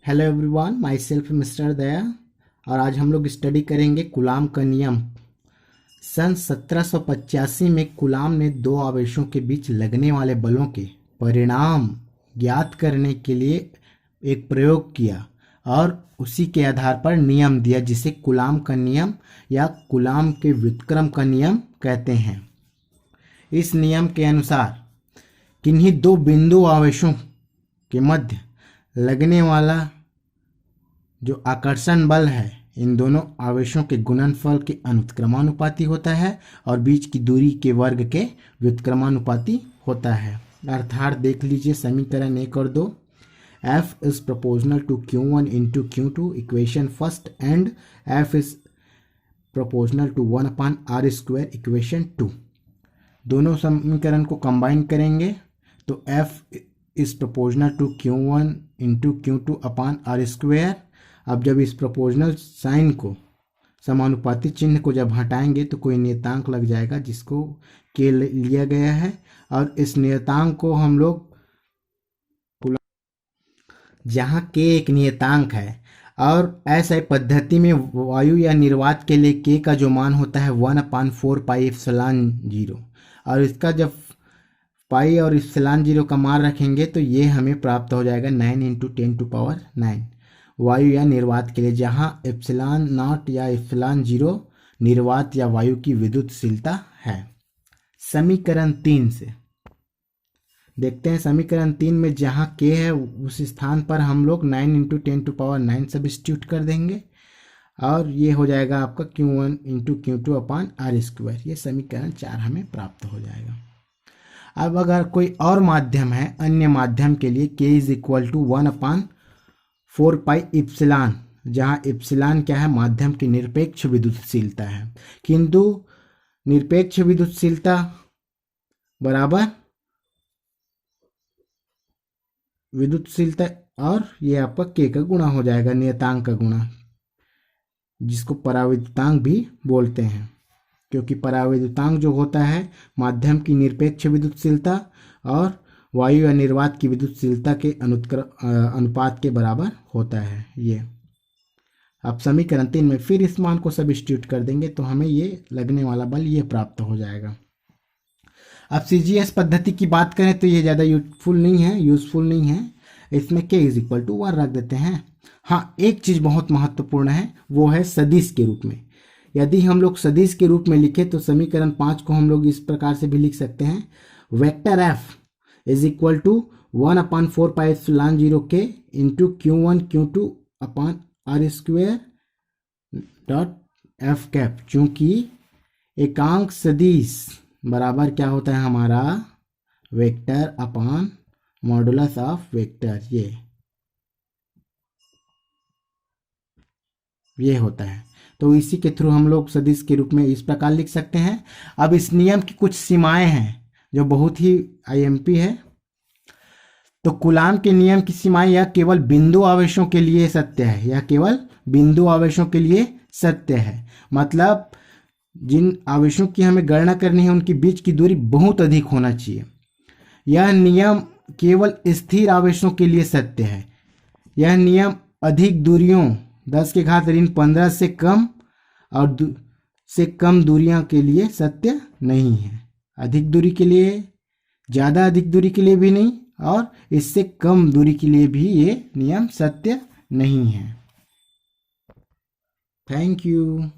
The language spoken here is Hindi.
Hello everyone, myself mister Daya. और आज हम लोग स्टडी करेंगे कूलाम का नियम। सन 1785 में कूलाम ने दो आवेशों के बीच लगने वाले बलों के परिणाम ज्ञात करने के लिए एक प्रयोग किया और उसी के आधार पर नियम दिया, जिसे कूलाम का नियम या कूलाम के व्युत्क्रम का नियम कहते हैं। इस नियम के अनुसार किन्हीं दो बिंदु आवेशों के मध्य लगने वाला जो आकर्षण बल है, इन दोनों आवेशों के गुणनफल के अनुत्क्रमानुपाती होता है और बीच की दूरी के वर्ग के व्युत्क्रमानुपाती होता है। अर्थात देख लीजिए समीकरण 1 और 2। F is proportional to Q1 into Q2 equation first and F is proportional to 1 upon R square equation 2। दोनों समीकरण को कंबाइन करेंगे तो F is proportional to Q1 into Q2 upon R square। अब जब इस प्रोपोर्शनल साइन को, समानुपाती चिन्ह को जब हटाएंगे तो कोई नियतांक लग जाएगा जिसको के लिया गया है, और इस नियतांक को हम लोग, जहाँ के एक नियतांक है और ऐसे पद्धति में वायु या निर्वात के लिए के का जो मान होता है 1/4 पाई एप्सिलॉन 0, और इसका जब पाई और एप्सिलॉन 0 का मान रखेंगे तो ये हमें प्राप्त हो जाएगा 9 × 10⁹ वायु या निर्वात के लिए, जहाँ एप्सिलॉन नॉट या एप्सिलॉन 0 निर्वात या वायु की विद्युतशीलता है। समीकरण 3 से देखते हैं। समीकरण 3 में जहाँ के है उस स्थान पर हम लोग 9 × 10⁹ सब्स्टिट्यूट कर देंगे और ये हो जाएगा आपका Q1 × Q2 upon R square. ये समीकरण 4 हमें प्राप्त हो जाएगा। अब अगर कोई और माध्यम है, अन्य माध्यम के लिए K = 1/4 पाई एप्सिलॉन, जहाँ एप्सिलॉन क्या है, माध्यम की निरपेक्ष विद्युतशीलता है। किंतु निरपेक्ष विद्युतशीलता बराबर विद्युतशीलता, और ये आपका के का गुणा हो जाएगा, नियतांक का गुणा, जिसको पराविद्युतांक भी बोलते हैं, क्योंकि पराविद्युतांक जो होता है माध्यम की निरपेक्ष विद्युतशीलता और वायु या निर्वात की विद्युतशीलता के अनुपात के बराबर होता है। ये अब समीकरण 3 में फिर इस मान को सब्स्टिट्यूट कर देंगे तो हमें ये लगने वाला बल ये प्राप्त हो जाएगा। अब CGS पद्धति की बात करें तो ये ज़्यादा यूजफुल नहीं है। इसमें K = 1 रख देते हैं। हाँ, एक चीज़ बहुत महत्वपूर्ण है, वो है सदिश के रूप में। यदि हम लोग सदिश के रूप में लिखें तो समीकरण 5 को हम लोग इस प्रकार से भी लिख सकते हैं। Vector F = 1/4 pi epsilon 0 K × Q1 Q2 upon R square dot F cap. चूंकि एकांक सदिश बराबर क्या होता है हमारा, vector upon modulus of vector, ये होता है। तो इसी के थ्रू हम लोग सदिश के रूप में इस प्रकार लिख सकते हैं। अब इस नियम की कुछ सीमाएं हैं जो बहुत ही IMP है। तो कूलाम के नियम की सीमाएं यह केवल बिंदु आवेशों के लिए सत्य है, यह केवल बिंदु आवेशों के लिए सत्य है। मतलब जिन आवेशों की हमें गणना करनी है उनकी बीच की दूरी बहुत अधिक होना चाहिए। यह नियम केवल स्थिर आवेशों के लिए सत्य है। यह नियम अधिक दूरियों 10⁻15 से कम और से कम दूरियां के लिए सत्य नहीं है। अधिक दूरी के लिए, ज़्यादा अधिक दूरी के लिए भी नहीं, और इससे कम दूरी के लिए भी ये नियम सत्य नहीं है। Thank you.